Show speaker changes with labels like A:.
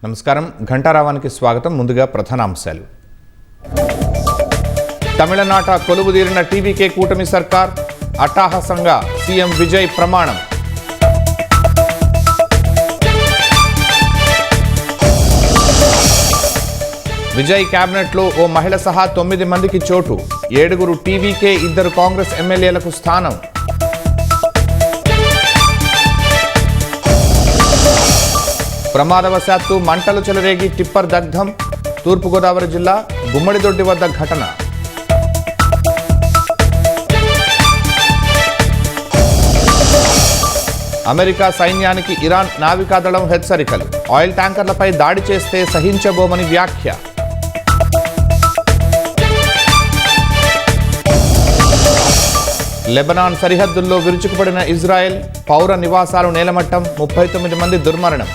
A: నమస్కారం, ఘంటారావానికి స్వాగతం. ముందుగా ప్రధాన అంశాలు. తమిళనాట కొలువుదీరిన టీవీకే కూటమి సర్కార్, అట్టహాసంగా సీఎం విజయ్ ప్రమాణం. విజయ్ కేబినెట్లో ఓ మహిళ సహా 9 మందికి చోటు, 7 టీవీకే, 2 కాంగ్రెస్ ఎమ్మెల్యేలకు స్థానం. ప్రమాదవశాత్తు మంటలు చెలరేగి టిప్పర్ దగ్ధం, తూర్పుగోదావరి జిల్లా గుమ్మడిదొడ్డి వద్ద ఘటన. అమెరికా సైన్యానికి ఇరాన్ నావికాదళం హెచ్చరికలు, ఆయిల్ ట్యాంకర్లపై దాడి చేస్తే సహించబోమని వ్యాఖ్య. లెబనాన్ సరిహద్దుల్లో విరుచుకుపడిన ఇజ్రాయెల్, పౌర నివాసాలు నేలమట్టం, 39 మంది దుర్మరణం.